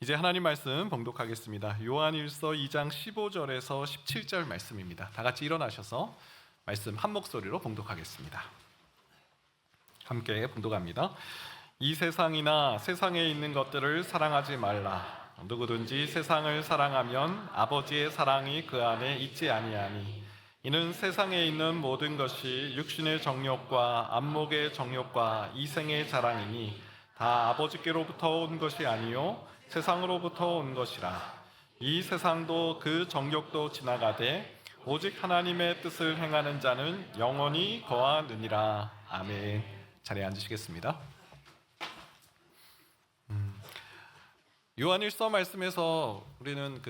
이제 하나님 말씀 봉독하겠습니다. 요한일서 2장 15절에서 17절 말씀입니다. 다 같이 일어나셔서 말씀 한 목소리로 봉독하겠습니다. 함께 봉독합니다. 이 세상이나 세상에 있는 것들을 사랑하지 말라. 누구든지 세상을 사랑하면 아버지의 사랑이 그 안에 있지 아니하니 이는 세상에 있는 모든 것이 육신의 정욕과 안목의 정욕과 이생의 자랑이니 다 아버지께로부터 온 것이 아니요 세상으로부터 온 것이라. 이 세상도 그 정욕도 지나가되 오직 하나님의 뜻을 행하는 자는 영원히 거하느니라. 아멘. 자리에 앉으시겠습니다. 요한일서 말씀에서 우리는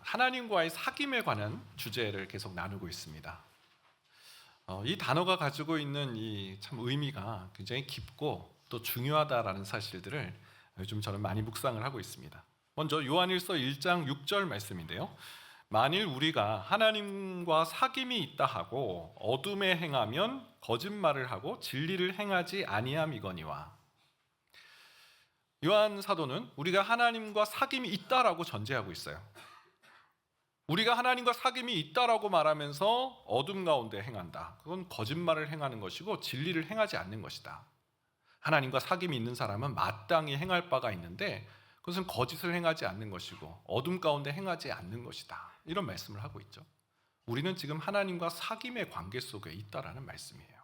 하나님과의 사귐에 관한 주제를 계속 나누고 있습니다. 이 단어가 가지고 있는 이 참 의미가 굉장히 깊고 또 중요하다라는 사실들을 요즘 저는 많이 묵상을 하고 있습니다. 먼저 요한일서 1장 6절 말씀인데요. 만일 우리가 하나님과 사귐이 있다 하고 어둠에 행하면 거짓말을 하고 진리를 행하지 아니함이거니와. 요한 사도는 우리가 하나님과 사귐이 있다라고 전제하고 있어요. 우리가 하나님과 사귐이 있다라고 말하면서 어둠 가운데 행한다. 그건 거짓말을 행하는 것이고 진리를 행하지 않는 것이다. 하나님과 사귐이 있는 사람은 마땅히 행할 바가 있는데 그것은 거짓을 행하지 않는 것이고 어둠 가운데 행하지 않는 것이다. 이런 말씀을 하고 있죠. 우리는 지금 하나님과 사귐의 관계 속에 있다라는 말씀이에요.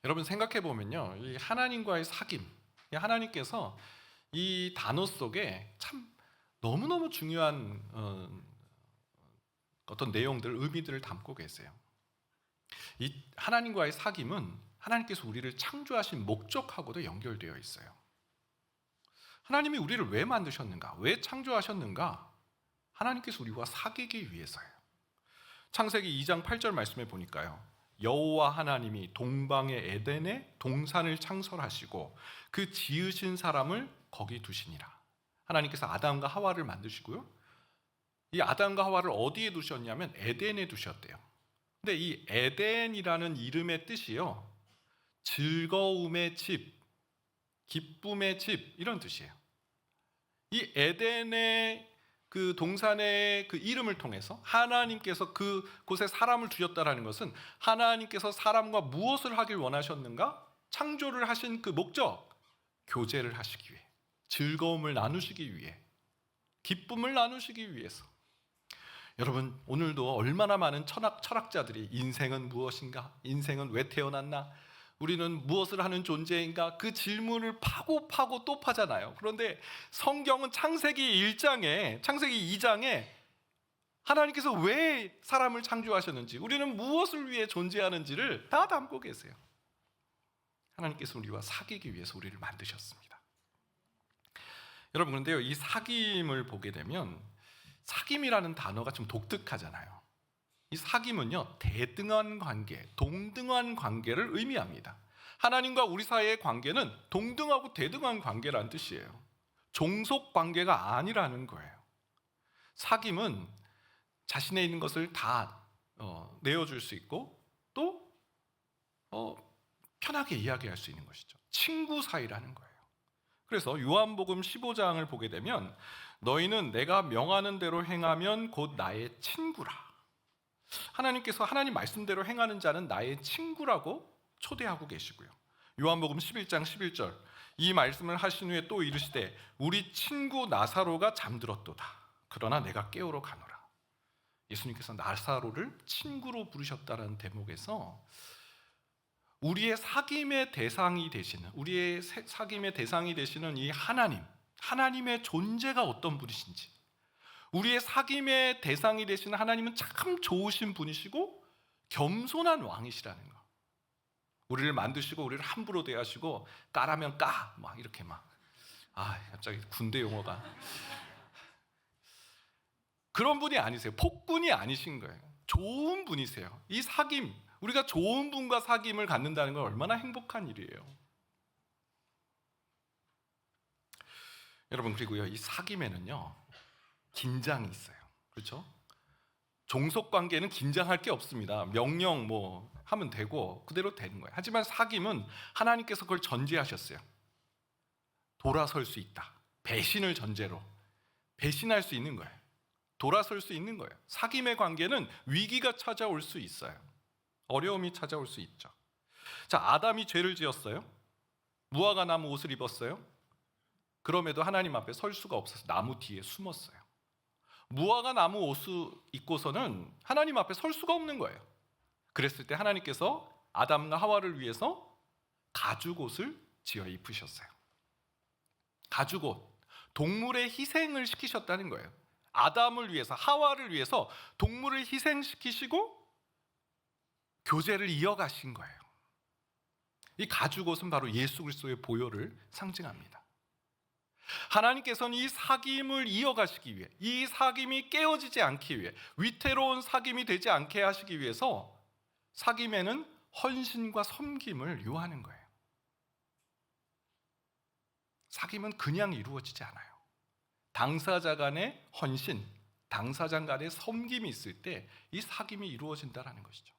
여러분 생각해 보면요, 이 하나님과의 사귐, 하나님께서 이 단어 속에 참 너무너무 중요한 어떤 내용들, 의미들을 담고 계세요. 이 하나님과의 사귐은 하나님께서 우리를 창조하신 목적하고도 연결되어 있어요. 하나님이 우리를 왜 만드셨는가? 왜 창조하셨는가? 하나님께서 우리와 사귀기 위해서예요. 창세기 2장 8절 말씀에 보니까요, 여호와 하나님이 동방의 에덴에 동산을 창설하시고 그 지으신 사람을 거기 두시니라. 하나님께서 아담과 하와를 만드시고요, 이 아담과 하와를 어디에 두셨냐면 에덴에 두셨대요. 근데 이 에덴이라는 이름의 뜻이요, 즐거움의 집, 기쁨의 집, 이런 뜻이에요. 이 에덴의 그 동산의 그 이름을 통해서 하나님께서 그곳에 사람을 두셨다라는 것은 하나님께서 사람과 무엇을 하길 원하셨는가? 창조를 하신 그 목적, 교제를 하시기 위해, 즐거움을 나누시기 위해, 기쁨을 나누시기 위해서. 여러분, 오늘도 얼마나 많은 철학자들이 인생은 무엇인가? 인생은 왜 태어났나? 우리는 무엇을 하는 존재인가? 그 질문을 파고 또 파잖아요. 그런데 성경은 창세기 2장에 하나님께서 왜 사람을 창조하셨는지, 우리는 무엇을 위해 존재하는지를 다 담고 계세요. 하나님께서 우리와 사귀기 위해서 우리를 만드셨습니다. 여러분, 그런데요, 이 사귐을 보게 되면 사귐이라는 단어가 좀 독특하잖아요. 이 사귐은요, 대등한 관계, 동등한 관계를 의미합니다. 하나님과 우리 사이의 관계는 동등하고 대등한 관계라는 뜻이에요. 종속 관계가 아니라는 거예요. 사귐은 자신에 있는 것을 다 내어줄 수 있고 또 편하게 이야기할 수 있는 것이죠. 친구 사이라는 거예요. 그래서 요한복음 15장을 보게 되면 너희는 내가 명하는 대로 행하면 곧 나의 친구라. 하나님께서 하나님 말씀대로 행하는 자는 나의 친구라고 초대하고 계시고요. 요한복음 11장 11절, 이 말씀을 하신 후에 또 이르시되 우리 친구 나사로가 잠들었도다. 그러나 내가 깨우러 가노라. 예수님께서 나사로를 친구로 부르셨다는 대목에서 우리의 사귐의 대상이 되시는 이 하나님의 존재가 어떤 분이신지, 우리의 사귐의 대상이 되시는 하나님은 참 좋으신 분이시고 겸손한 왕이시라는 거. 우리를 만드시고 우리를 함부로 대하시고 까라면 까, 막 이렇게 갑자기 군대 용어가. 그런 분이 아니세요. 폭군이 아니신 거예요. 좋은 분이세요. 이 사귐, 우리가 좋은 분과 사귐을 갖는다는 건 얼마나 행복한 일이에요. 여러분, 그리고요, 이 사귐에는요, 긴장이 있어요. 그렇죠? 종속 관계는 긴장할 게 없습니다. 명령 하면 되고 그대로 되는 거예요. 하지만 사귐은 하나님께서 그걸 전제하셨어요. 돌아설 수 있다. 배신을 전제로 배신할 수 있는 거예요. 돌아설 수 있는 거예요. 사귐의 관계는 위기가 찾아올 수 있어요. 어려움이 찾아올 수 있죠. 자, 아담이 죄를 지었어요. 무화과 나무 옷을 입었어요. 그럼에도 하나님 앞에 설 수가 없어서 나무 뒤에 숨었어요. 무화과 나무 옷을 입고서는 하나님 앞에 설 수가 없는 거예요. 그랬을 때 하나님께서 아담과 하와를 위해서 가죽옷을 지어 입히셨어요. 가죽옷, 동물의 희생을 시키셨다는 거예요. 아담을 위해서, 하와를 위해서 동물을 희생시키시고 교제를 이어가신 거예요. 이 가죽옷은 바로 예수 그리스도의 보혈을 상징합니다. 하나님께서는 이 사귐을 이어가시기 위해, 이 사귐이 깨어지지 않기 위해, 위태로운 사귐이 되지 않게 하시기 위해서 사귐에는 헌신과 섬김을 요하는 거예요. 사귐은 그냥 이루어지지 않아요. 당사자 간의 헌신, 당사자 간의 섬김이 있을 때 이 사귐이 이루어진다는 것이죠.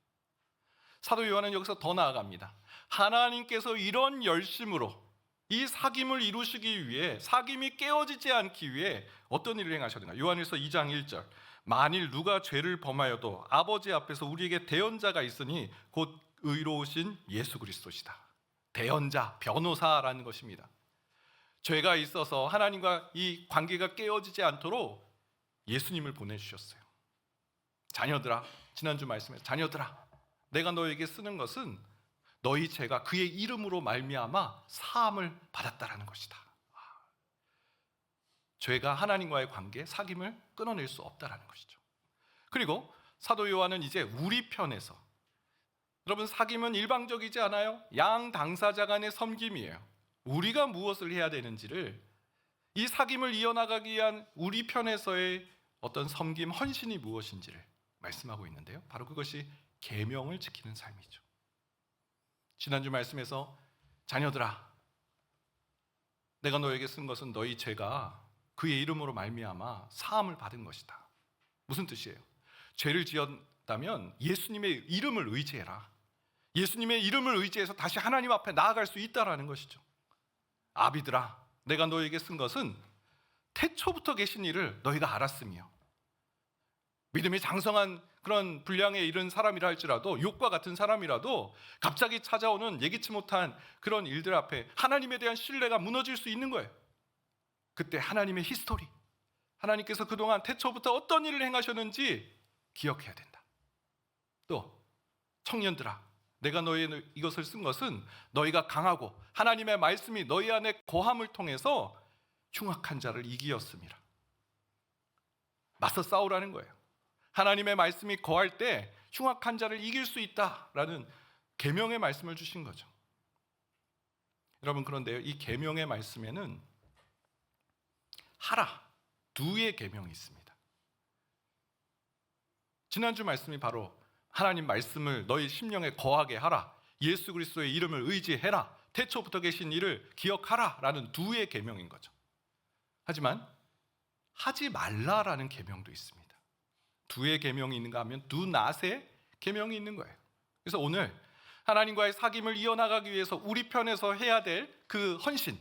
사도 요한은 여기서 더 나아갑니다. 하나님께서 이런 열심으로 이 사귐을 이루시기 위해, 사귐이 깨어지지 않기 위해 어떤 일을 행하셨는가? 요한일서 2장 1절, 만일 누가 죄를 범하여도 아버지 앞에서 우리에게 대언자가 있으니 곧 의로우신 예수 그리스도시다. 대언자, 변호사라는 것입니다. 죄가 있어서 하나님과 이 관계가 깨어지지 않도록 예수님을 보내주셨어요. 자녀들아, 지난주 말씀에 자녀들아, 내가 너에게 쓰는 것은 너희 죄가 그의 이름으로 말미암아 사함을 받았다라는 것이다. 죄가 하나님과의 관계, 사귐을 끊어낼 수 없다라는 것이죠. 그리고 사도 요한은 이제 우리 편에서, 여러분 사귐은 일방적이지 않아요. 양 당사자 간의 섬김이에요. 우리가 무엇을 해야 되는지를, 이 사귐을 이어나가기 위한 우리 편에서의 어떤 섬김, 헌신이 무엇인지를 말씀하고 있는데요. 바로 그것이 계명을 지키는 삶이죠. 지난주 말씀에서 자녀들아, 내가 너에게 쓴 것은 너희 죄가 그의 이름으로 말미암아 사함을 받은 것이다. 무슨 뜻이에요? 죄를 지었다면 예수님의 이름을 의지해라. 예수님의 이름을 의지해서 다시 하나님 앞에 나아갈 수 있다라는 것이죠. 아비들아, 내가 너에게 쓴 것은 태초부터 계신 이를 너희가 알았으며, 믿음이 장성한 그런 분량에 이른 사람이라 할지라도, 욥과 같은 사람이라도 갑자기 찾아오는 예기치 못한 그런 일들 앞에 하나님에 대한 신뢰가 무너질 수 있는 거예요. 그때 하나님의 히스토리, 하나님께서 그동안 태초부터 어떤 일을 행하셨는지 기억해야 된다. 또 청년들아, 내가 너희의 이것을 쓴 것은 너희가 강하고 하나님의 말씀이 너희 안에 거함을 통해서 흉악한 자를 이기었음이라. 맞서 싸우라는 거예요. 하나님의 말씀이 거할 때 흉악한 자를 이길 수 있다라는 계명의 말씀을 주신 거죠. 여러분, 그런데요, 이 계명의 말씀에는 하라, 두의 계명이 있습니다. 지난주 말씀이 바로 하나님 말씀을 너희 심령에 거하게 하라, 예수 그리스도의 이름을 의지해라, 태초부터 계신 이를 기억하라 라는 두의 계명인 거죠. 하지만 하지 말라라는 계명도 있습니다. 두의 계명이 있는가 하면 두 낫의 계명이 있는 거예요. 그래서 오늘 하나님과의 사귐을 이어나가기 위해서 우리 편에서 해야 될 그 헌신,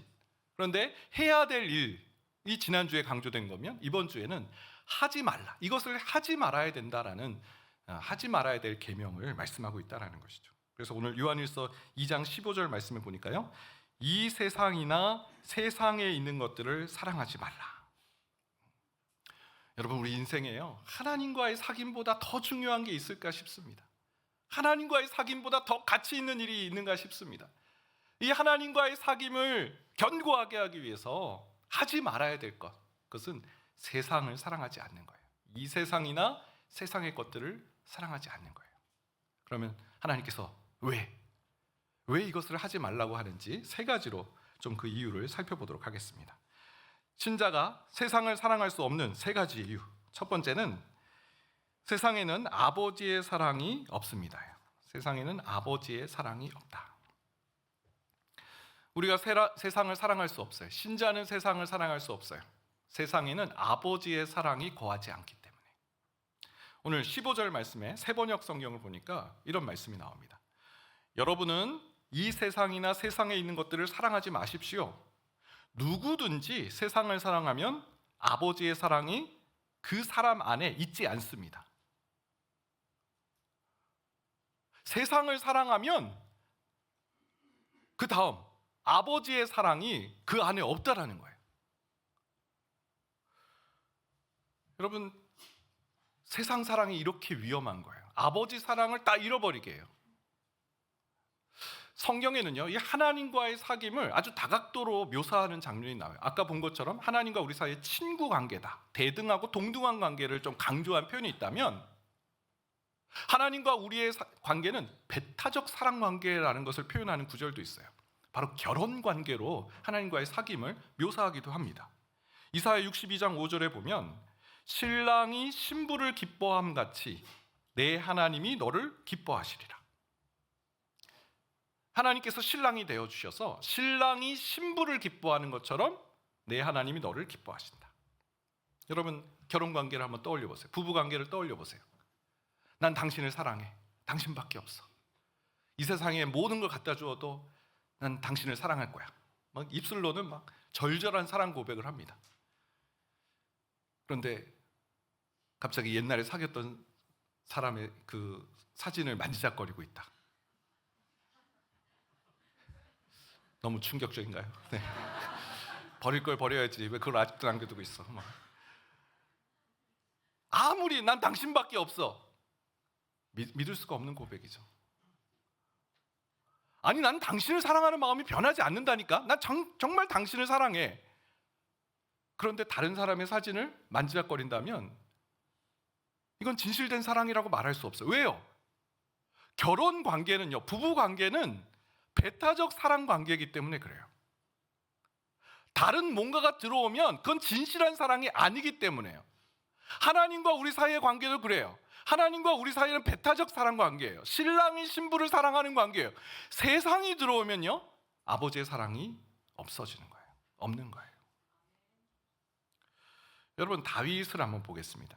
그런데 해야 될 일이 지난주에 강조된 거면 이번 주에는 하지 말라, 이것을 하지 말아야 된다라는, 하지 말아야 될 계명을 말씀하고 있다라는 것이죠. 그래서 오늘 요한일서 2장 15절 말씀을 보니까요, 이 세상이나 세상에 있는 것들을 사랑하지 말라. 여러분, 우리 인생에요, 하나님과의 사귐보다 더 중요한 게 있을까 싶습니다. 하나님과의 사귐보다 더 가치 있는 일이 있는가 싶습니다. 이 하나님과의 사귐을 견고하게 하기 위해서 하지 말아야 될 것, 그것은 세상을 사랑하지 않는 거예요. 이 세상이나 세상의 것들을 사랑하지 않는 거예요. 그러면 하나님께서 왜 이것을 하지 말라고 하는지 세 가지로 좀 그 이유를 살펴보도록 하겠습니다. 신자가 세상을 사랑할 수 없는 세 가지 이유. 첫 번째는 세상에는 아버지의 사랑이 없습니다. 세상에는 아버지의 사랑이 없다. 우리가 세상을 사랑할 수 없어요. 신자는 세상을 사랑할 수 없어요. 세상에는 아버지의 사랑이 거하지 않기 때문에. 오늘 15절 말씀에 새번역 성경을 보니까 이런 말씀이 나옵니다. 여러분은 이 세상이나 세상에 있는 것들을 사랑하지 마십시오. 누구든지 세상을 사랑하면 아버지의 사랑이 그 사람 안에 있지 않습니다. 세상을 사랑하면 그 다음 아버지의 사랑이 그 안에 없다라는 거예요. 여러분, 세상 사랑이 이렇게 위험한 거예요. 아버지 사랑을 딱 잃어버리게 해요. 성경에는요, 이 하나님과의 사귐을 아주 다각도로 묘사하는 장면이 나와요. 아까 본 것처럼 하나님과 우리 사이의 친구 관계다, 대등하고 동등한 관계를 좀 강조한 표현이 있다면, 하나님과 우리의 관계는 배타적 사랑 관계라는 것을 표현하는 구절도 있어요. 바로 결혼 관계로 하나님과의 사귐을 묘사하기도 합니다. 이사야 62장 5절에 보면 신랑이 신부를 기뻐함 같이 내 하나님이 너를 기뻐하시리라. 하나님께서 신랑이 되어 주셔서 신랑이 신부를 기뻐하는 것처럼 내 하나님이 너를 기뻐하신다. 여러분, 결혼 관계를 한번 떠올려 보세요. 부부 관계를 떠올려 보세요. 난 당신을 사랑해. 당신밖에 없어. 이 세상에 모든 걸 갖다 주어도 난 당신을 사랑할 거야. 막 입술로는 막 절절한 사랑 고백을 합니다. 그런데 갑자기 옛날에 사귀었던 사람의 그 사진을 만지작거리고 있다. 너무 충격적인가요? 네. 버릴 걸 버려야지. 왜 그걸 아직도 남겨두고 있어? 막. 아무리 난 당신밖에 없어. 믿을 수가 없는 고백이죠. 아니, 난 당신을 사랑하는 마음이 변하지 않는다니까. 난 정말 당신을 사랑해. 그런데 다른 사람의 사진을 만지작거린다면 이건 진실된 사랑이라고 말할 수 없어요. 왜요? 결혼 관계는요, 부부 관계는 배타적 사랑 관계이기 때문에 그래요. 다른 뭔가가 들어오면 그건 진실한 사랑이 아니기 때문에요. 하나님과 우리 사이의 관계도 그래요. 하나님과 우리 사이는 배타적 사랑 관계예요. 신랑이 신부를 사랑하는 관계예요. 세상이 들어오면요, 아버지의 사랑이 없어지는 거예요. 없는 거예요. 여러분, 다윗을 한번 보겠습니다.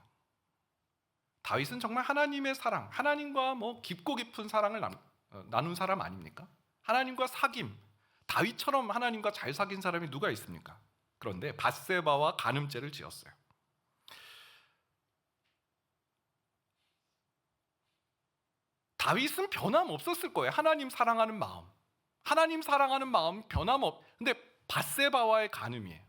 다윗은 정말 하나님의 사랑, 하나님과 깊고 깊은 사랑을 나눈 사람 아닙니까? 하나님과 사귐, 다윗처럼 하나님과 잘 사귄 사람이 누가 있습니까? 그런데 밧세바와 간음죄를 지었어요. 다윗은 변함없었을 거예요. 하나님 사랑하는 마음, 하나님 사랑하는 마음 근데 밧세바와의 간음이에요.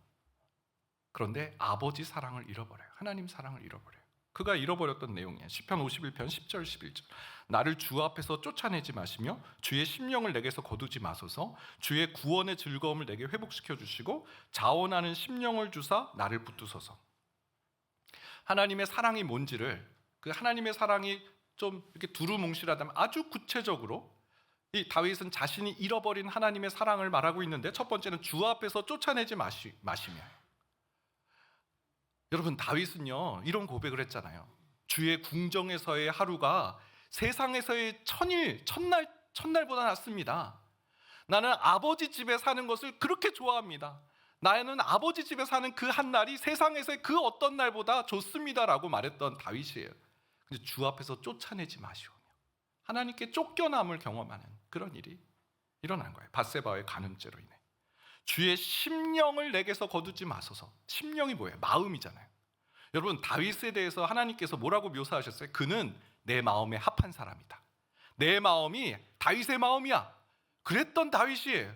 그런데 아버지 사랑을 잃어버려요. 하나님 사랑을 잃어버려요. 그가 잃어버렸던 내용이에요. 시편 51편 10절 11절. 나를 주 앞에서 쫓아내지 마시며 주의 심령을 내게서 거두지 마소서. 주의 구원의 즐거움을 내게 회복시켜 주시고 자원하는 심령을 주사 나를 붙드소서. 하나님의 사랑이 뭔지를, 그 하나님의 사랑이 좀 이렇게 두루뭉실하다면 아주 구체적으로 이 다윗은 자신이 잃어버린 하나님의 사랑을 말하고 있는데, 첫 번째는 주 앞에서 쫓아내지 마시며. 여러분, 다윗은요 이런 고백을 했잖아요. 주의 궁정에서의 하루가 세상에서의 첫날보다 낫습니다. 나는 아버지 집에 사는 것을 그렇게 좋아합니다. 나는 아버지 집에 사는 그 한 날이 세상에서의 그 어떤 날보다 좋습니다라고 말했던 다윗이에요. 근데 주 앞에서 쫓아내지 마시오며 하나님께 쫓겨남을 경험하는 그런 일이 일어난 거예요. 밧세바의 간음죄로 인해. 주의 심령을 내게서 거두지 마소서. 심령이 뭐예요? 마음이잖아요. 여러분, 다윗에 대해서 하나님께서 뭐라고 묘사하셨어요? 그는 내 마음에 합한 사람이다. 내 마음이 다윗의 마음이야. 그랬던 다윗이에요.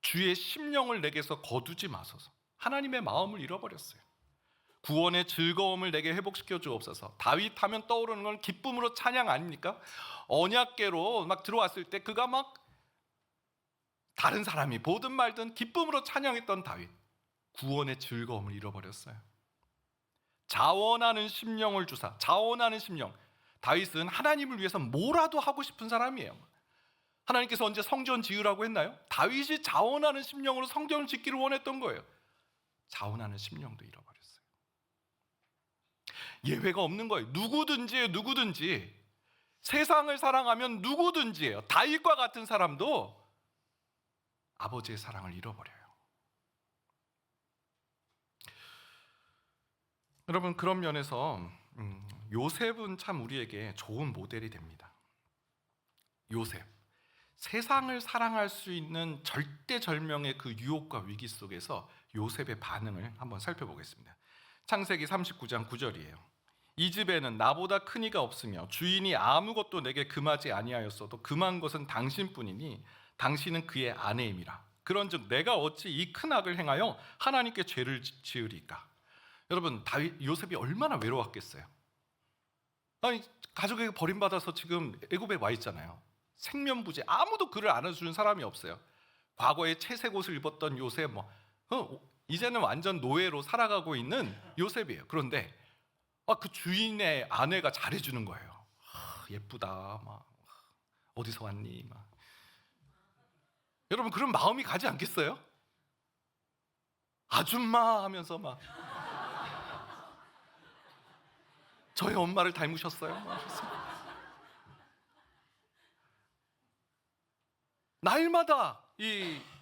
주의 심령을 내게서 거두지 마소서. 하나님의 마음을 잃어버렸어요. 구원의 즐거움을 내게 회복시켜 주옵소서. 다윗 하면 떠오르는 건 기쁨으로 찬양 아닙니까? 언약궤로 막 들어왔을 때 그가 막 다른 사람이 보든 말든 기쁨으로 찬양했던 다윗, 구원의 즐거움을 잃어버렸어요. 자원하는 심령을 주사. 자원하는 심령. 다윗은 하나님을 위해서 뭐라도 하고 싶은 사람이에요. 하나님께서 언제 성전 지으라고 했나요? 다윗이 자원하는 심령으로 성전을 짓기를 원했던 거예요. 자원하는 심령도 잃어버렸어요. 예외가 없는 거예요. 누구든지 세상을 사랑하면 누구든지예요. 다윗과 같은 사람도 아버지의 사랑을 잃어버려요. 여러분, 그런 면에서 요셉은 참 우리에게 좋은 모델이 됩니다. 요셉, 세상을 사랑할 수 있는 절대절명의 그 유혹과 위기 속에서 요셉의 반응을 한번 살펴보겠습니다. 창세기 39장 9절이에요. 이 집에는 나보다 큰 이가 없으며 주인이 아무것도 내게 금하지 아니하였어도 금한 것은 당신뿐이니 당신은 그의 아내임이라. 그런즉 내가 어찌 이 큰 악을 행하여 하나님께 죄를 지으리까? 여러분, 요셉이 얼마나 외로웠겠어요. 아니, 가족에게 버림받아서 지금 애굽에 와 있잖아요. 생면부재, 아무도 그를 안아주는 사람이 없어요. 과거에 채색 옷을 입었던 요셉, 이제는 완전 노예로 살아가고 있는 요셉이에요. 그런데 그 주인의 아내가 잘해주는 거예요. 예쁘다, 막 어디서 왔니, 막. 여러분, 그런 마음이 가지 않겠어요? 아줌마 하면서 막 저희 엄마를 닮으셨어요? 날마다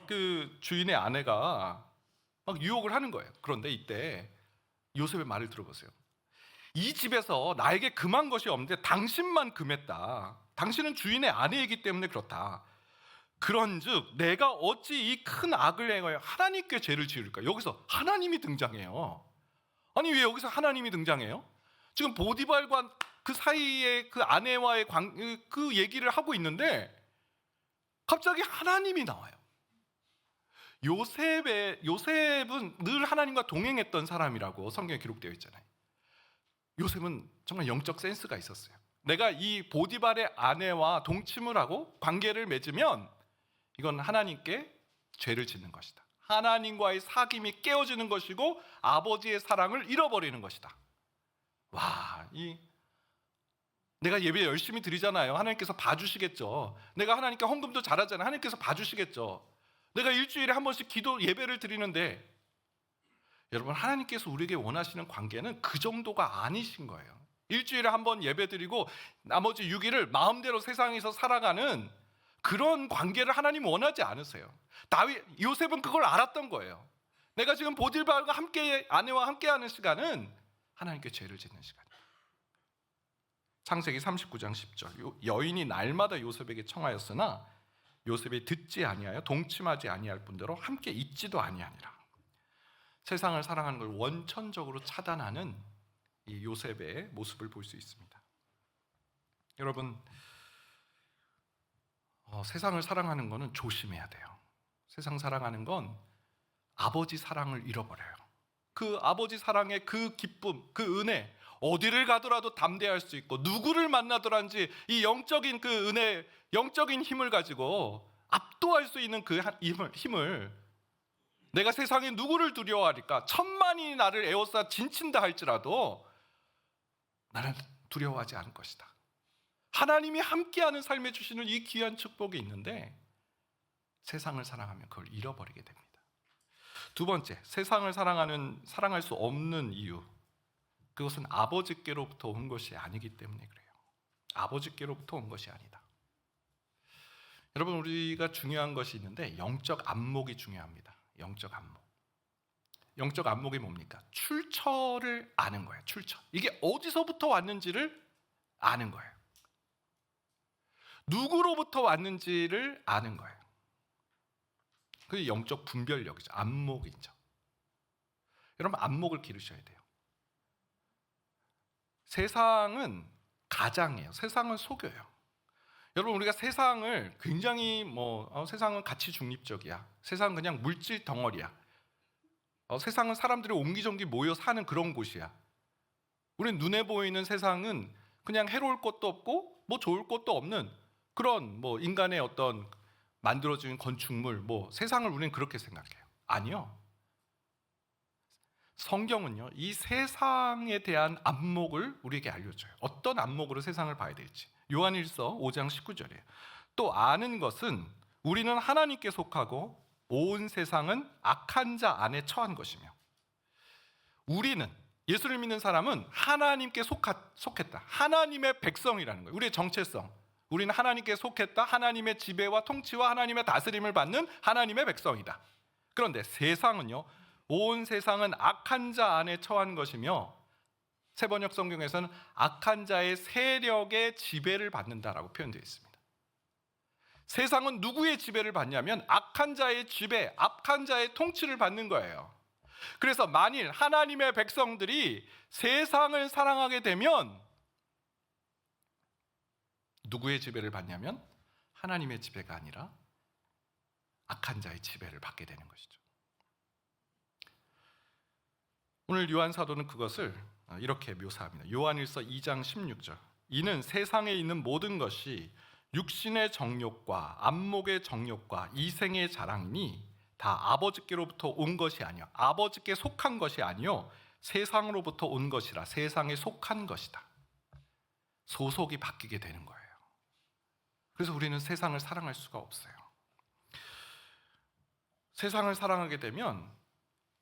그 주인의 아내가 막 유혹을 하는 거예요. 그런데 이때 요셉의 말을 들어보세요. 이 집에서 나에게 금한 것이 없는데 당신만 금했다. 당신은 주인의 아내이기 때문에 그렇다. 그런즉 내가 어찌 이 큰 악을 행하여 하나님께 죄를 지을까? 여기서 하나님이 등장해요. 아니, 왜 여기서 하나님이 등장해요? 지금 보디발과 그 사이에 그 아내와의 그 얘기를 하고 있는데 갑자기 하나님이 나와요. 요셉은 늘 하나님과 동행했던 사람이라고 성경에 기록되어 있잖아요. 요셉은 정말 영적 센스가 있었어요. 내가 이 보디발의 아내와 동침을 하고 관계를 맺으면 이건 하나님께 죄를 짓는 것이다. 하나님과의 사귐이 깨어지는 것이고 아버지의 사랑을 잃어버리는 것이다. 와, 내가 예배 열심히 드리잖아요. 하나님께서 봐주시겠죠. 내가 하나님께 헌금도 잘하잖아요. 하나님께서 봐주시겠죠. 내가 일주일에 한 번씩 기도 예배를 드리는데, 여러분, 하나님께서 우리에게 원하시는 관계는 그 정도가 아니신 거예요. 일주일에 한 번 예배 드리고 나머지 6일을 마음대로 세상에서 살아가는 그런 관계를 하나님 원하지 않으세요. 요셉은 그걸 알았던 거예요. 내가 지금 보디발과 함께, 아내와 함께하는 시간은 하나님께 죄를 짓는 시간이에요. 창세기 39장 10절. 여인이 날마다 요셉에게 청하였으나 요셉이 듣지 아니하여 동침하지 아니할 뿐더러 함께 있지도 아니하니라. 세상을 사랑하는 걸 원천적으로 차단하는 이 요셉의 모습을 볼 수 있습니다. 여러분, 세상을 사랑하는 거는 조심해야 돼요. 세상 사랑하는 건 아버지 사랑을 잃어버려요. 그 아버지 사랑의 그 기쁨, 그 은혜, 어디를 가더라도 담대할 수 있고 누구를 만나더라든지 이 영적인 그 은혜, 영적인 힘을 가지고 압도할 수 있는 그 힘을 내가 세상에 누구를 두려워하리까? 천만이 나를 에워싸 진친다 할지라도 나는 두려워하지 않을 것이다. 하나님이 함께하는 삶에 주시는 이 귀한 축복이 있는데 세상을 사랑하면 그걸 잃어버리게 됩니다. 두 번째, 세상을 사랑할 수 없는 이유, 그것은 아버지께로부터 온 것이 아니기 때문에 그래요. 아버지께로부터 온 것이 아니다. 여러분, 우리가 중요한 것이 있는데 영적 안목이 중요합니다. 영적 안목. 영적 안목이 뭡니까? 출처를 아는 거예요. 출처. 이게 어디서부터 왔는지를 아는 거예요. 누구로부터 왔는지를 아는 거예요. 그게 영적 분별력이죠. 안목이죠. 여러분, 안목을 기르셔야 돼요. 세상은 가장이에요. 세상은 속여요. 여러분, 우리가 세상을 굉장히 세상은 가치 중립적이야. 세상은 그냥 물질 덩어리야. 세상은 사람들이 옹기종기 모여 사는 그런 곳이야. 우리는 눈에 보이는 세상은 그냥 해로울 것도 없고 좋을 것도 없는 그런 인간의 어떤 만들어진 건축물, 세상을 우리는 그렇게 생각해요. 아니요. 성경은요, 이 세상에 대한 안목을 우리에게 알려줘요. 어떤 안목으로 세상을 봐야 될지. 요한일서 5장 19절이에요. 또 아는 것은 우리는 하나님께 속하고 온 세상은 악한 자 안에 처한 것이며, 우리는, 예수를 믿는 사람은 하나님께 속했다. 하나님의 백성이라는 거예요. 우리의 정체성. 우리는 하나님께 속했다. 하나님의 지배와 통치와 하나님의 다스림을 받는 하나님의 백성이다. 그런데 세상은요, 온 세상은 악한 자 안에 처한 것이며, 세번역 성경에서는 악한 자의 세력의 지배를 받는다라고 표현되어 있습니다. 세상은 누구의 지배를 받냐면 악한 자의 지배, 악한 자의 통치를 받는 거예요. 그래서 만일 하나님의 백성들이 세상을 사랑하게 되면 누구의 지배를 받냐면 하나님의 지배가 아니라 악한 자의 지배를 받게 되는 것이죠. 오늘 요한 사도는 그것을 이렇게 묘사합니다. 요한일서 2장 16절. 이는 세상에 있는 모든 것이 육신의 정욕과 안목의 정욕과 이생의 자랑이니 다 아버지께로부터 온 것이 아니요 아버지께 속한 것이 아니요 세상으로부터 온 것이라 세상에 속한 것이다. 소속이 바뀌게 되는 거예요. 그래서 우리는 세상을 사랑할 수가 없어요. 세상을 사랑하게 되면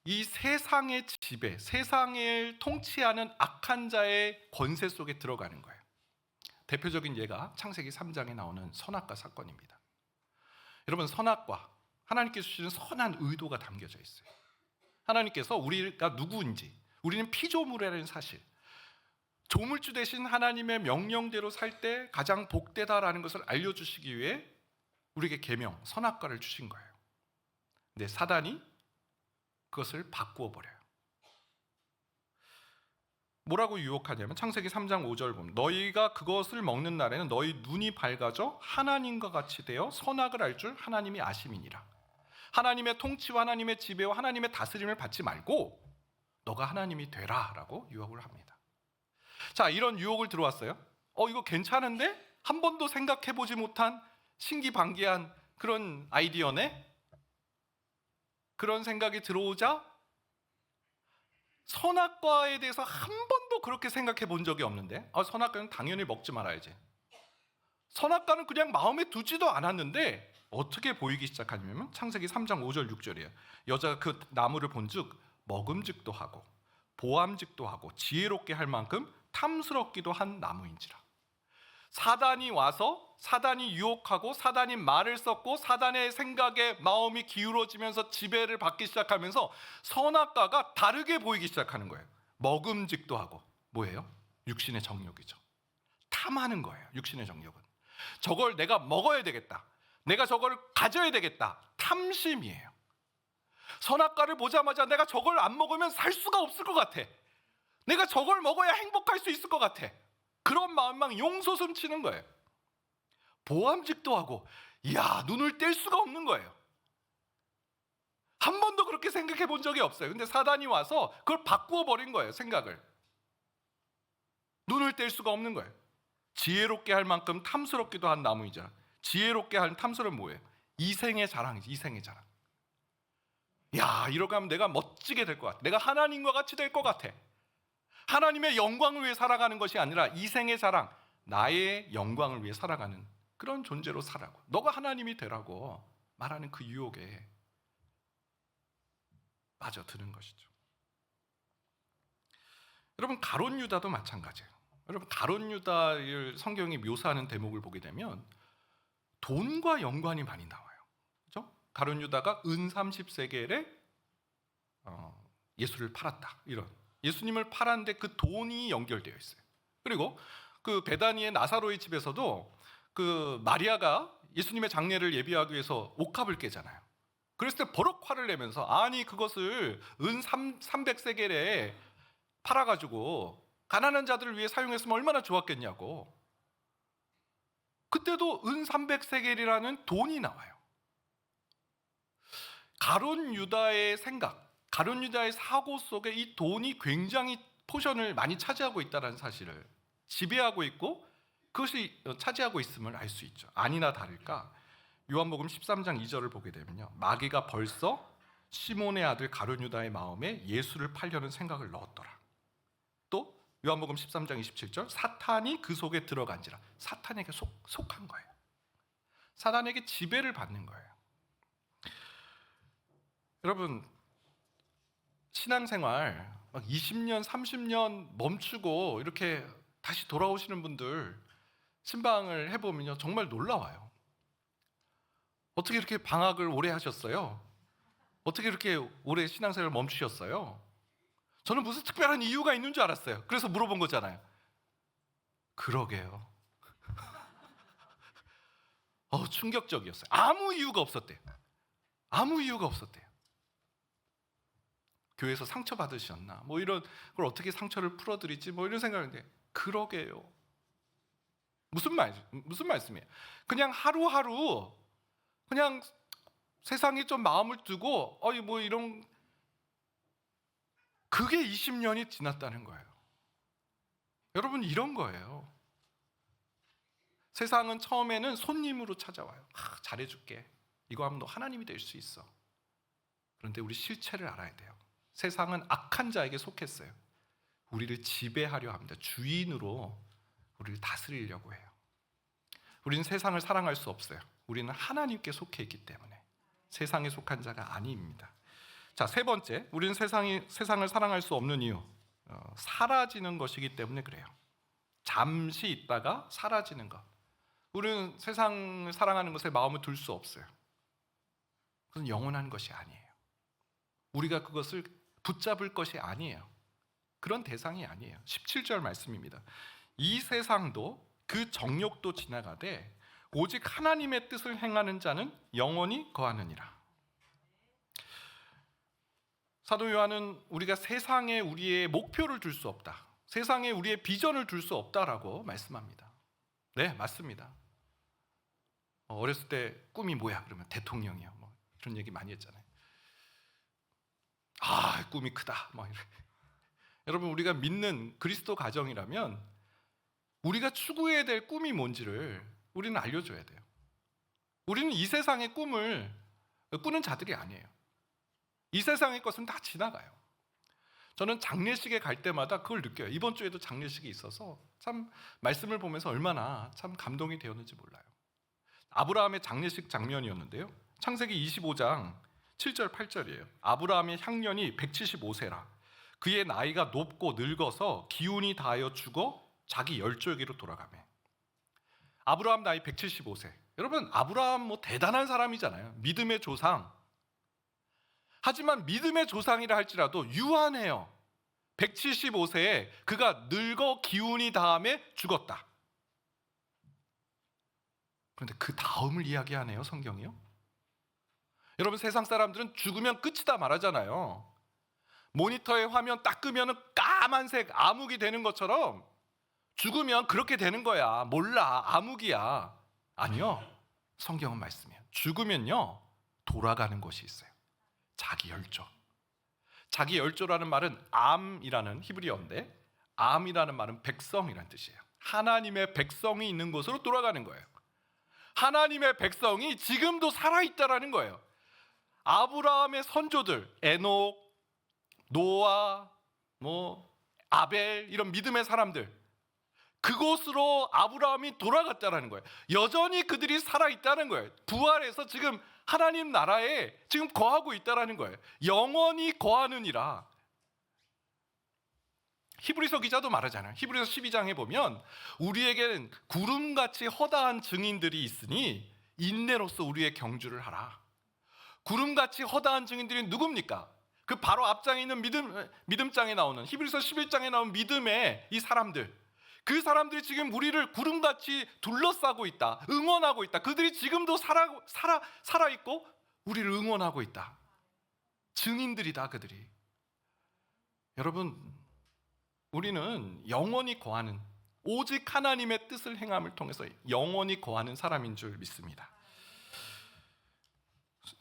이 세상의 지배, 세상을 통치하는 악한 자의 권세 속에 들어가는 거예요. 대표적인 예가 창세기 3장에 나오는 선악과 사건입니다. 여러분, 선악과 하나님께서 주시는 선한 의도가 담겨져 있어요. 하나님께서 우리가 누구인지, 우리는 피조물이라는 사실, 조물주 대신 하나님의 명령대로 살 때 가장 복되다라는 것을 알려주시기 위해 우리에게 계명, 선악과를 주신 거예요. 근데 사단이 그것을 바꾸어 버려요. 뭐라고 유혹하냐면 창세기 3장 5절 보면 너희가 그것을 먹는 날에는 너희 눈이 밝아져 하나님과 같이 되어 선악을 알 줄 하나님이 아심이니라. 하나님의 통치와 하나님의 지배와 하나님의 다스림을 받지 말고 너가 하나님이 되라 라고 유혹을 합니다. 자, 이런 유혹을 들어왔어요. 이거 괜찮은데? 한 번도 생각해보지 못한 신기반기한 그런 아이디어네? 그런 생각이 들어오자 선악과에 대해서 한 번도 그렇게 생각해 본 적이 없는데 선악과는 당연히 먹지 말아야지. 선악과는 그냥 마음에 두지도 않았는데 어떻게 보이기 시작하냐면 창세기 3장 5절 6절이에요. 여자가 그 나무를 본즉 먹음직도 하고 보암직도 하고 지혜롭게 할 만큼 탐스럽기도 한 나무인지라. 사단이 와서 사단이 유혹하고 사단이 말을 섞고 사단의 생각에 마음이 기울어지면서 지배를 받기 시작하면서 선악과가 다르게 보이기 시작하는 거예요. 먹음직도 하고 뭐예요? 육신의 정욕이죠. 탐하는 거예요. 육신의 정욕은 저걸 내가 먹어야 되겠다, 내가 저걸 가져야 되겠다, 탐심이에요. 선악과를 보자마자 내가 저걸 안 먹으면 살 수가 없을 것 같아, 내가 저걸 먹어야 행복할 수 있을 것 같아, 그런 마음만 용솟음치는 거예요. 보암직도 하고 눈을 뗄 수가 없는 거예요. 한 번도 그렇게 생각해 본 적이 없어요. 근데 사단이 와서 그걸 바꾸어 버린 거예요. 생각을. 눈을 뗄 수가 없는 거예요. 지혜롭게 할 만큼 탐스럽기도 한 나무이자. 지혜롭게 할 탐스러운 뭐예요? 이생의 자랑이지. 이생의 자랑. 이러고 하면 내가 멋지게 될 것 같아, 내가 하나님과 같이 될 것 같아. 하나님의 영광을 위해 살아가는 것이 아니라 이생의 자랑, 나의 영광을 위해 살아가는 그런 존재로 살라고, 너가 하나님이 되라고 말하는 그 유혹에 빠져드는 것이죠. 여러분, 가룟 유다도 마찬가지예요. 여러분, 가룟 유다를 성경이 묘사하는 대목을 보게 되면 돈과 연관이 많이 나와요. 그렇죠? 가룟 유다가 은 30세겔에 예수를 팔았다, 이런, 예수님을 팔았는데 그 돈이 연결되어 있어요. 그리고 그 베다니의 나사로의 집에서도 그 마리아가 예수님의 장례를 예비하기 위해서 옥합을 깨잖아요. 그랬을 때 버럭 화를 내면서 그것을 은 300세겔에 팔아가지고 가난한 자들을 위해 사용했으면 얼마나 좋았겠냐고. 그때도 은 300세겔이라는 돈이 나와요. 가룟 유다의 생각, 가룟 유다의 사고 속에 이 돈이 굉장히 포션을 많이 차지하고 있다는 사실을, 지배하고 있고 그것이 차지하고 있음을 알 수 있죠. 아니나 다를까 요한복음 13장 2절을 보게 되면요, 마귀가 벌써 시몬의 아들 가룟 유다의 마음에 예수를 팔려는 생각을 넣었더라. 또 요한복음 13장 27절 사탄이 그 속에 들어간지라. 사탄에게 속한 거예요. 사단에게 지배를 받는 거예요. 여러분, 신앙생활 막 20년 30년 멈추고 이렇게 다시 돌아오시는 분들 신방을 해보면요, 정말 놀라워요. 어떻게 이렇게 방학을 오래 하셨어요? 어떻게 이렇게 오래 신앙생활을 멈추셨어요? 저는 무슨 특별한 이유가 있는 줄 알았어요. 그래서 물어본 거잖아요. 그러게요. 충격적이었어요. 아무 이유가 없었대요. 아무 이유가 없었대요. 교회에서 상처 받으셨나? 이런 걸 어떻게 상처를 풀어드리지? 이런 생각인데, 그러게요. 무슨 말씀이에요? 그냥 하루하루 그냥 세상에 좀 마음을 두고 이런, 그게 20년이 지났다는 거예요. 여러분, 이런 거예요. 세상은 처음에는 손님으로 찾아와요. 잘해줄게. 이거 하면 너 하나님이 될 수 있어. 그런데 우리 실체를 알아야 돼요. 세상은 악한 자에게 속했어요. 우리를 지배하려 합니다. 주인으로 우리를 다스리려고 해요. 우리는 세상을 사랑할 수 없어요. 우리는 하나님께 속해 있기 때문에 세상에 속한 자가 아닙니다. 자, 세 번째, 우리는 세상을 사랑할 수 없는 이유, 사라지는 것이기 때문에 그래요. 잠시 있다가 사라지는 것. 우리는 세상을 사랑하는 것에 마음을 둘 수 없어요. 그건 영원한 것이 아니에요. 우리가 그것을 붙잡을 것이 아니에요. 그런 대상이 아니에요. 17절 말씀입니다. 이 세상도 그 정욕도 지나가되 오직 하나님의 뜻을 행하는 자는 영원히 거하느니라. 사도 요한은 우리가 세상에 우리의 목표를 둘 수 없다, 세상에 우리의 비전을 둘 수 없다라고 말씀합니다. 네, 맞습니다. 어렸을 때 꿈이 뭐야? 그러면 대통령이요. 그런 얘기 많이 했잖아요. 꿈이 크다. 여러분, 우리가 믿는 그리스도 가정이라면 우리가 추구해야 될 꿈이 뭔지를 우리는 알려줘야 돼요. 우리는 이 세상의 꿈을 꾸는 자들이 아니에요. 이 세상의 것은 다 지나가요. 저는 장례식에 갈 때마다 그걸 느껴요. 이번 주에도 장례식이 있어서 참 말씀을 보면서 얼마나 참 감동이 되었는지 몰라요. 아브라함의 장례식 장면이었는데요. 창세기 25장 7절 8절이에요. 아브라함의 향년이 175세라. 그의 나이가 높고 늙어서 기운이 다하여 죽어 자기 열조에게로 돌아가매. 아브라함 나이 175세. 여러분, 아브라함 대단한 사람이잖아요. 믿음의 조상. 하지만 믿음의 조상이라 할지라도 유한해요. 175세에 그가 늙어 기운이 다함에 죽었다. 그런데 그 다음을 이야기하네요, 성경이요. 여러분, 세상 사람들은 죽으면 끝이다 말하잖아요. 모니터의 화면 딱 끄면 까만색 암흑이 되는 것처럼 죽으면 그렇게 되는 거야. 몰라, 암흑이야. 아니요, 성경은 말씀이에요. 죽으면요, 돌아가는 것이 있어요. 자기 열조. 자기 열조라는 말은 암이라는 히브리어인데, 암이라는 말은 백성이라는 뜻이에요. 하나님의 백성이 있는 곳으로 돌아가는 거예요. 하나님의 백성이 지금도 살아있다라는 거예요. 아브라함의 선조들, 에녹, 노아, 아벨, 이런 믿음의 사람들, 그곳으로 아브라함이 돌아갔다라는 거예요. 여전히 그들이 살아있다는 거예요. 부활해서 지금 하나님 나라에 지금 거하고 있다라는 거예요. 영원히 거하느니라. 히브리서 기자도 말하잖아요. 히브리서 12장에 보면 우리에게는 구름같이 허다한 증인들이 있으니 인내로서 우리의 경주를 하라. 구름같이 허다한 증인들이 누굽니까? 그 바로 앞장에 있는 믿음장에 나오는, 히브리서 11장에 나온 믿음의 이 사람들, 그 사람들이 지금 우리를 구름같이 둘러싸고 있다, 응원하고 있다. 그들이 지금도 살아있고 우리를 응원하고 있다. 증인들이다, 그들이. 여러분, 우리는 영원히 거하는, 오직 하나님의 뜻을 행함을 통해서 영원히 거하는 사람인 줄 믿습니다.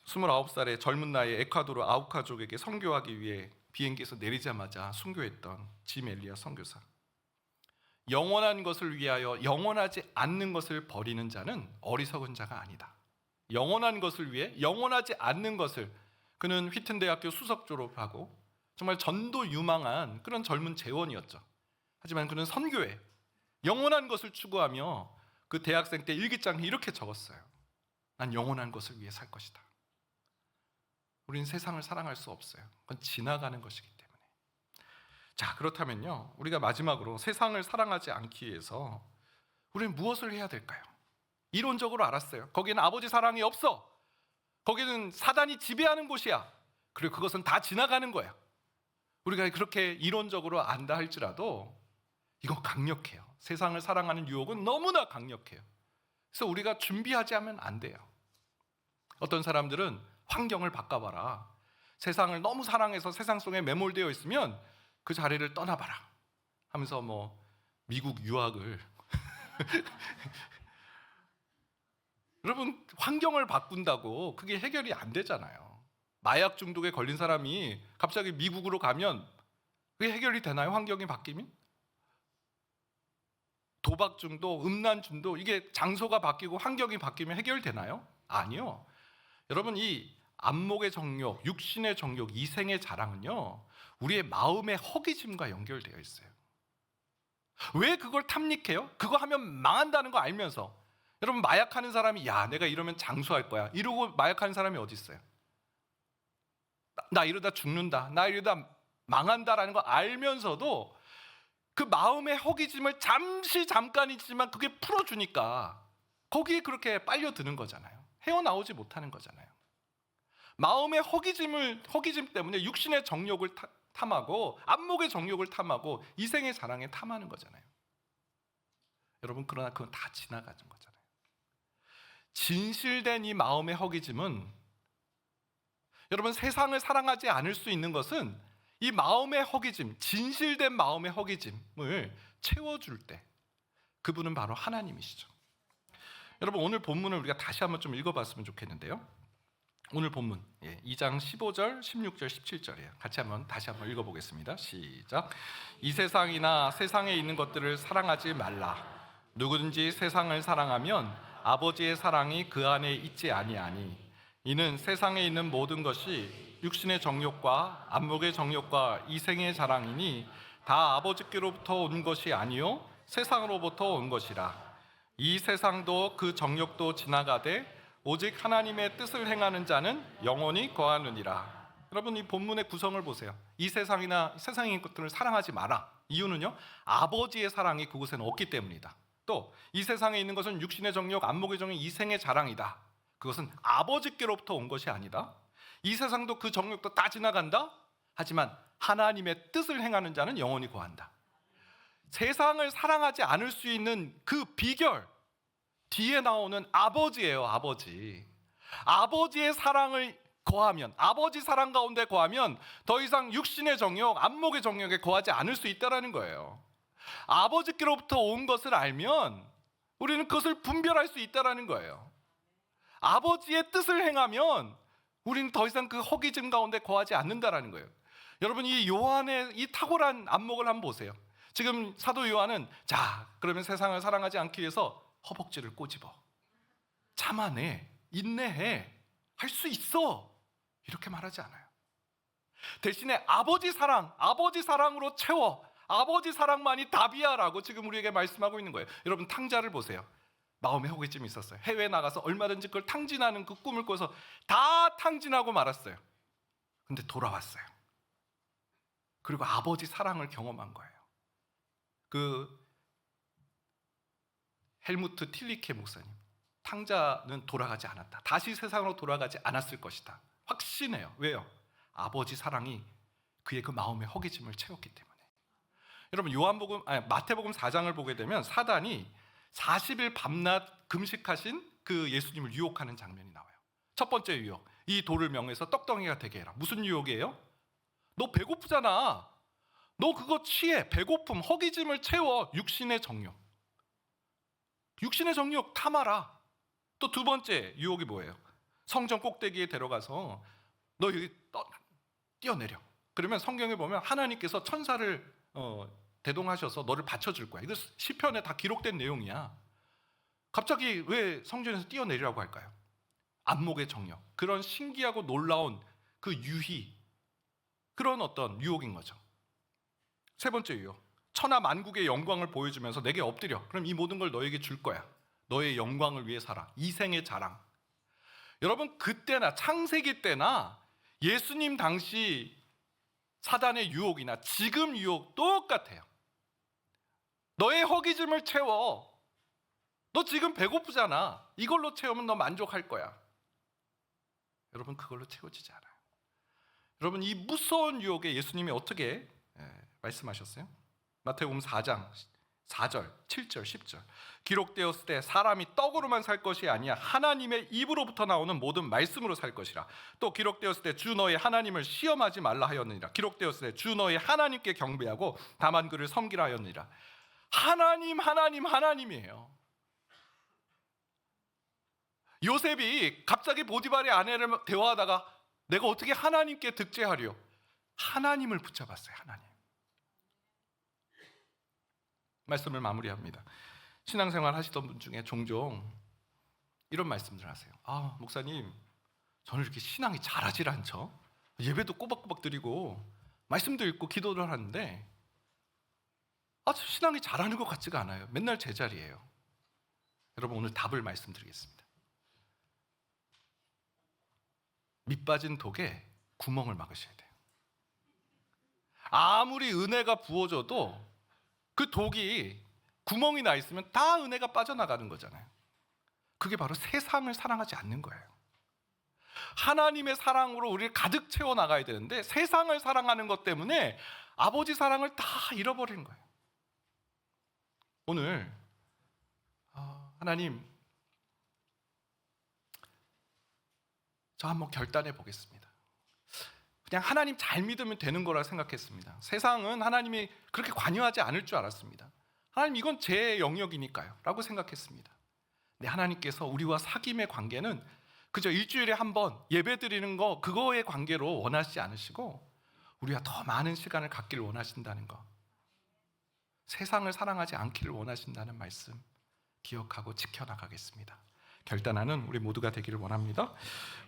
29살의 젊은 나이에 에콰도르 아우카족에게 선교하기 위해 비행기에서 내리자마자 순교했던 짐 엘리아 선교사. 영원한 것을 위하여 영원하지 않는 것을 버리는 자는 어리석은 자가 아니다. 영원한 것을 위해 영원하지 않는 것을, 그는 휘튼대학교 수석 졸업하고 정말 전도 유망한 그런 젊은 재원이었죠. 하지만 그는 선교에 영원한 것을 추구하며 그 대학생 때 일기장에 이렇게 적었어요. 난 영원한 것을 위해 살 것이다. 우리는 세상을 사랑할 수 없어요. 그건 지나가는 것이기 때문에. 자, 그렇다면요, 우리가 마지막으로 세상을 사랑하지 않기 위해서 우리는 무엇을 해야 될까요? 이론적으로 알았어요. 거기는 아버지 사랑이 없어. 거기는 사단이 지배하는 곳이야. 그리고 그것은 다 지나가는 거야. 우리가 그렇게 이론적으로 안다 할지라도 이건 강력해요. 세상을 사랑하는 유혹은 너무나 강력해요. 그래서 우리가 준비하지 하면 안 돼요. 어떤 사람들은 환경을 바꿔봐라. 세상을 너무 사랑해서 세상 속에 매몰되어 있으면 그 자리를 떠나봐라 하면서 미국 유학을 여러분, 환경을 바꾼다고 그게 해결이 안 되잖아요. 마약 중독에 걸린 사람이 갑자기 미국으로 가면 그게 해결이 되나요? 환경이 바뀌면? 도박 중독, 음란 중독, 이게 장소가 바뀌고 환경이 바뀌면 해결되나요? 아니요. 여러분, 이 안목의 정욕, 육신의 정욕, 이생의 자랑은요, 우리의 마음의 허기짐과 연결되어 있어요. 왜 그걸 탐닉해요? 그거 하면 망한다는 거 알면서. 여러분, 마약하는 사람이 야, 내가 이러면 장수할 거야 이러고 마약하는 사람이 어디 있어요? 나 이러다 죽는다, 나 이러다 망한다라는 거 알면서도 그 마음의 허기짐을 잠깐이지만 그게 풀어주니까 거기에 그렇게 빨려드는 거잖아요. 헤어나오지 못하는 거잖아요. 마음의 허기짐 때문에 육신의 정욕을 탐하고 안목의 정욕을 탐하고 이생의 자랑에 탐하는 거잖아요. 여러분, 그러나 그건 다 지나가는 거잖아요. 진실된 이 마음의 허기짐은, 여러분, 세상을 사랑하지 않을 수 있는 것은 이 마음의 허기짐, 진실된 마음의 허기짐을 채워줄 때 그분은 바로 하나님이시죠. 여러분, 오늘 본문을 우리가 다시 한번 좀 읽어봤으면 좋겠는데요. 오늘 본문 2장 15절, 16절, 17절이에요. 같이 다시 한번 읽어보겠습니다. 시작. 이 세상이나 세상에 있는 것들을 사랑하지 말라. 누구든지 세상을 사랑하면 아버지의 사랑이 그 안에 있지 아니하니. 이는 세상에 있는 모든 것이 육신의 정욕과 안목의 정욕과 이생의 자랑이니 다 아버지께로부터 온 것이 아니요 세상으로부터 온 것이라. 이 세상도 그 정욕도 지나가되 오직 하나님의 뜻을 행하는 자는 영원히 거하느니라. 여러분, 이 본문의 구성을 보세요. 이 세상이나 세상에 있는 것들을 사랑하지 마라. 이유는요, 아버지의 사랑이 그곳에는 없기 때문이다. 또 이 세상에 있는 것은 육신의 정욕, 안목의 정욕, 이생의 자랑이다. 그것은 아버지께로부터 온 것이 아니다. 이 세상도 그 정욕도 다 지나간다. 하지만 하나님의 뜻을 행하는 자는 영원히 거한다. 세상을 사랑하지 않을 수 있는 그 비결, 뒤에 나오는 아버지예요. 아버지의 사랑을 거하면, 아버지 사랑 가운데 거하면 더 이상 육신의 정욕, 안목의 정욕에 거하지 않을 수 있다는 거예요. 아버지께로부터 온 것을 알면 우리는 그것을 분별할 수 있다는 거예요. 아버지의 뜻을 행하면 우리는 더 이상 그 허기짐 가운데 거하지 않는다는 거예요. 여러분, 이 요한의 이 탁월한 안목을 한번 보세요. 지금 사도 요한은 그러면 세상을 사랑하지 않기 위해서 허벅지를 꼬집어, 참아내, 인내해, 할 수 있어, 이렇게 말하지 않아요. 대신에 아버지 사랑으로 채워, 아버지 사랑만이 답이야라고 지금 우리에게 말씀하고 있는 거예요. 여러분, 탕자를 보세요. 마음의 허기짐이 있었어요. 해외에 나가서 얼마든지 그걸 탕진하는 그 꿈을 꿔서 다 탕진하고 말았어요. 근데 돌아왔어요. 그리고 아버지 사랑을 경험한 거예요. 그 헬무트 틸리케 목사님, 탕자는 돌아가지 않았다. 다시 세상으로 돌아가지 않았을 것이다. 확신해요. 왜요? 아버지 사랑이 그의 그 마음의 허기짐을 채웠기 때문에. 여러분, 마태복음 4장을 보게 되면 사단이 40일 밤낮 금식하신 그 예수님을 유혹하는 장면이 나와요. 첫 번째 유혹, 이 돌을 명해서 떡덩이가 되게 해라. 무슨 유혹이에요? 너 배고프잖아. 너 그거 취해. 배고픔, 허기짐을 채워. 육신의 정욕 탐하라. 또 두 번째 유혹이 뭐예요? 성전 꼭대기에 데려가서 너 여기 뛰어내려. 그러면 성경에 보면 하나님께서 천사를 대동하셔서 너를 받쳐줄 거야. 이거 시편에 다 기록된 내용이야. 갑자기 왜 성전에서 뛰어내리라고 할까요? 안목의 정욕, 그런 신기하고 놀라운 그 유희, 그런 어떤 유혹인 거죠. 세 번째 유혹, 천하 만국의 영광을 보여주면서 내게 엎드려. 그럼 이 모든 걸 너에게 줄 거야. 너의 영광을 위해 살아. 이생의 자랑. 여러분, 그때나 창세기 때나 예수님 당시 사단의 유혹이나 지금 유혹 똑같아요. 너의 허기짐을 채워. 너 지금 배고프잖아. 이걸로 채우면 너 만족할 거야. 여러분, 그걸로 채워지지 않아요. 여러분, 이 무서운 유혹에 예수님이 어떻게 말씀하셨어요? 마태복음 4장 4절, 7절, 10절 기록되었을 때 사람이 떡으로만 살 것이 아니야 하나님의 입으로부터 나오는 모든 말씀으로 살 것이라. 또 기록되었을 때 주 너의 하나님을 시험하지 말라 하였느니라. 기록되었을 때 주 너의 하나님께 경배하고 다만 그를 섬기라 하였느니라. 하나님이에요. 요셉이 갑자기 보디발의 아내를 대화하다가 내가 어떻게 하나님께 득죄하리요? 하나님을 붙잡았어요. 하나님. 말씀을 마무리합니다. 신앙생활 하시던 분 중에 종종 이런 말씀들 하세요. 목사님, 저는 이렇게 신앙이 잘하질 않죠. 예배도 꼬박꼬박 드리고 말씀도 읽고 기도를 하는데 신앙이 잘하는 것 같지가 않아요. 맨날 제자리예요. 여러분, 오늘 답을 말씀드리겠습니다. 밑 빠진 독에 구멍을 막으셔야 돼요. 아무리 은혜가 부어져도 그 독이 구멍이 나 있으면 다 은혜가 빠져나가는 거잖아요. 그게 바로 세상을 사랑하지 않는 거예요. 하나님의 사랑으로 우리를 가득 채워 나가야 되는데 세상을 사랑하는 것 때문에 아버지 사랑을 다 잃어버리는 거예요. 오늘 하나님, 저 한번 결단해 보겠습니다. 그냥 하나님 잘 믿으면 되는 거라 생각했습니다. 세상은 하나님이 그렇게 관여하지 않을 줄 알았습니다. 하나님, 이건 제 영역이니까요 라고 생각했습니다. 근데 하나님께서 우리와 사귐의 관계는 그저 일주일에 한 번 예배 드리는 거, 그거의 관계로 원하시지 않으시고 우리와 더 많은 시간을 갖기를 원하신다는 거, 세상을 사랑하지 않기를 원하신다는 말씀 기억하고 지켜나가겠습니다. 결단하는 우리 모두가 되기를 원합니다.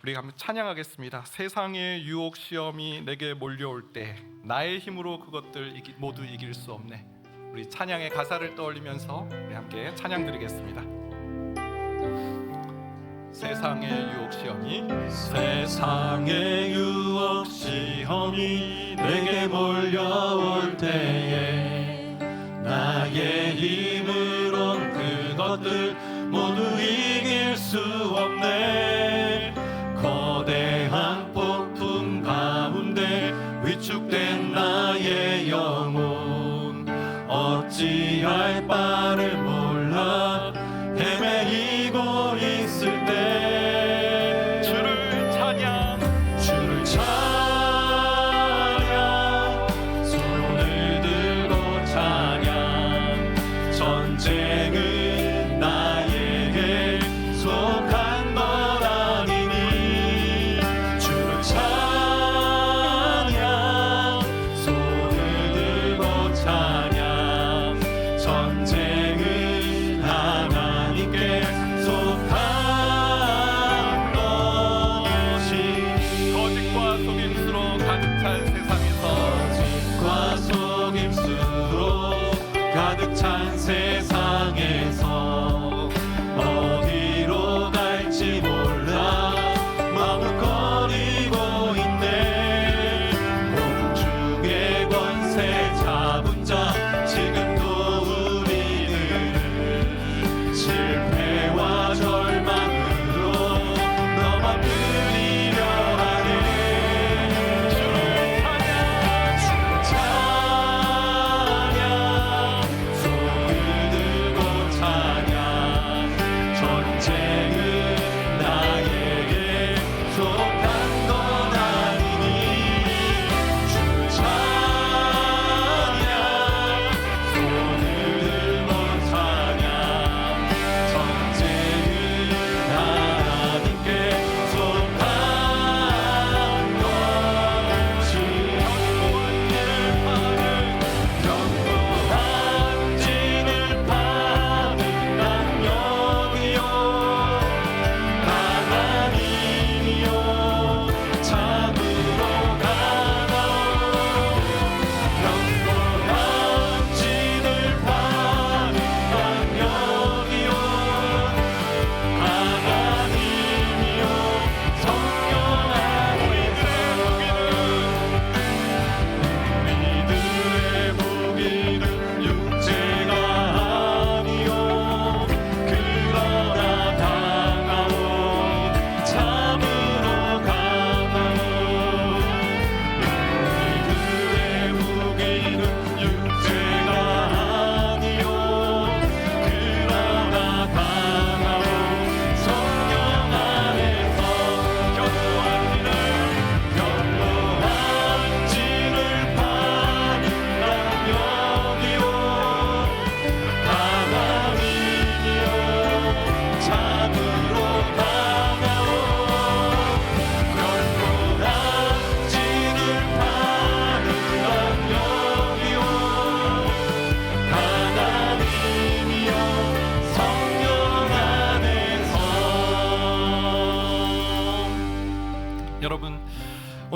우리 한번 찬양하겠습니다. 세상의 유혹 시험이 내게 몰려올 때 나의 힘으로 그것들 모두 이길 수 없네. 우리 찬양의 가사를 떠올리면서 우리 함께 찬양 드리겠습니다. 세상의 유혹 시험이 내게 몰려올 때에 나의 힘으론 그것들 모두 이길 수 없네. 거대한 폭풍 가운데 위축된 나의 영혼 어찌할 바를 몰라 헤매이고 있을 때 주를 찬양 손을 들고 찬양. 전쟁은 나에게 속한 것 아니니 주를 찬양. 손을 들고 찬양. 전쟁은 하나님께 속한 것이. 거짓과 속임수로 가득 찬 세상에서 거짓과 속임수로 가득 찬 세상에서 어디로 갈지 몰라 머뭇거리고 있네. 공중의 권세 잡은 자 지금도 우리들을 실패와 절망으로 너만 부리려 하네. 주를 찬양. 손을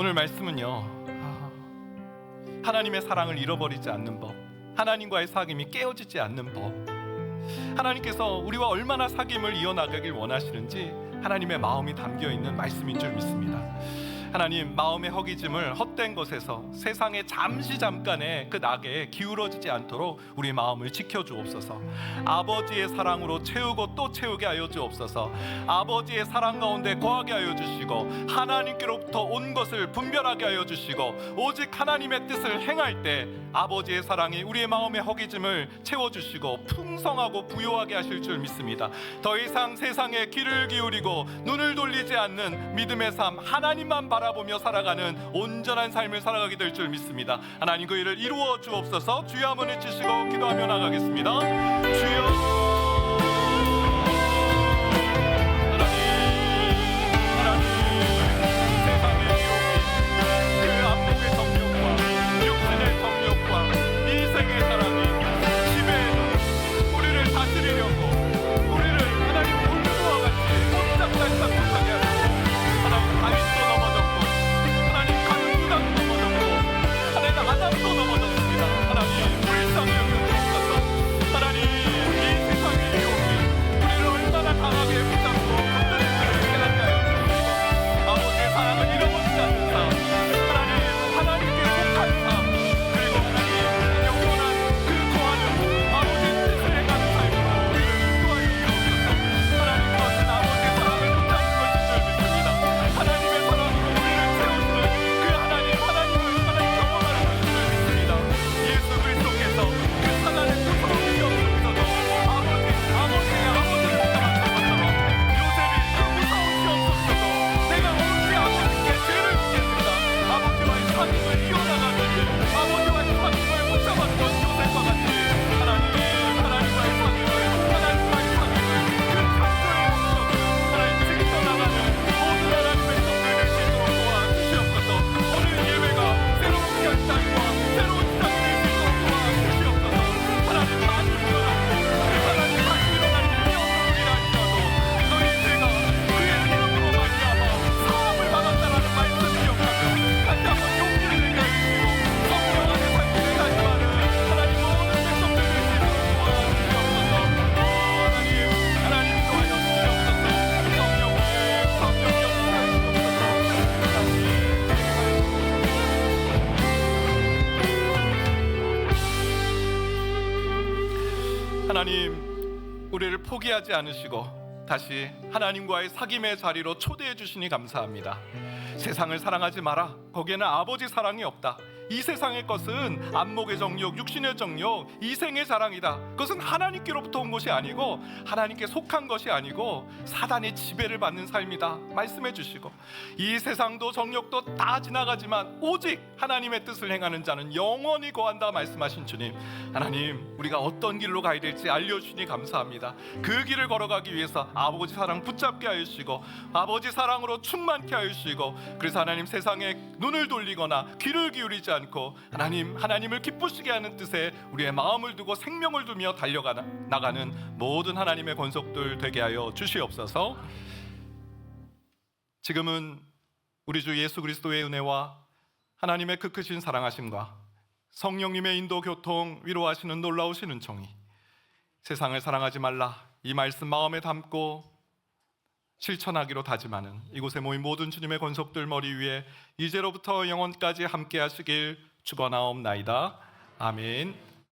오늘 말씀은요, 하나님의 사랑을 잃어버리지 않는 법, 하나님과의 사귐이 깨어지지 않는 법, 하나님께서 우리와 얼마나 사귐을 이어나가길 원하시는지 하나님의 마음이 담겨있는 말씀인 줄 믿습니다. 하나님, 마음의 허기짐을 헛된 것에서 세상에 잠깐의 그 낙에 기울어지지 않도록 우리 마음을 지켜주옵소서. 아버지의 사랑으로 채우고 또 채우게 하여 주옵소서. 아버지의 사랑 가운데 거하게 하여 주시고 하나님께로부터 온 것을 분별하게 하여 주시고 오직 하나님의 뜻을 행할 때 아버지의 사랑이 우리의 마음의 허기짐을 채워주시고 풍성하고 부요하게 하실 줄 믿습니다. 더 이상 세상에 귀를 기울이고 눈을 돌리지 않는 믿음의 삶, 하나님만 바라보며 살아가는 온전한 삶을 살아가게 될 줄 믿습니다. 하나님, 그 일을 이루어 주옵소서. 주여 한번 외치시고 기도하며 나가겠습니다. 주여, 하나님, 우리를 포기하지 않으시고 다시 하나님과의 사귐의 자리로 초대해 주시니 감사합니다. 세상을 사랑하지 마라, 거기에는 아버지 사랑이 없다. 이 세상의 것은 안목의 정욕, 육신의 정욕, 이생의 자랑이다. 그것은 하나님께로부터 온 것이 아니고 하나님께 속한 것이 아니고 사단의 지배를 받는 삶이다 말씀해 주시고, 이 세상도 정욕도 다 지나가지만 오직 하나님의 뜻을 행하는 자는 영원히 거한다 말씀하신 주님, 하나님, 우리가 어떤 길로 가야 될지 알려주시니 감사합니다. 그 길을 걸어가기 위해서 아버지 사랑 붙잡게 하여 주시고 아버지 사랑으로 충만케 하여 주시고, 그래서 하나님, 세상에 눈을 돌리거나 귀를 기울이지 않고 하나님을 기쁘시게 하는 뜻에 우리의 마음을 두고 생명을 두며 나가는 모든 하나님의 권속들 되게 하여 주시옵소서. 지금은 우리 주 예수 그리스도의 은혜와 하나님의 그 크신 사랑하심과 성령님의 인도 교통 위로하시는 놀라우신 은총이, 세상을 사랑하지 말라 이 말씀 마음에 담고 실천하기로 다짐하는 이곳에 모인 모든 주님의 권속들 머리 위에 이제로부터 영원까지 함께 하시길 축원하옵나이다. 아멘.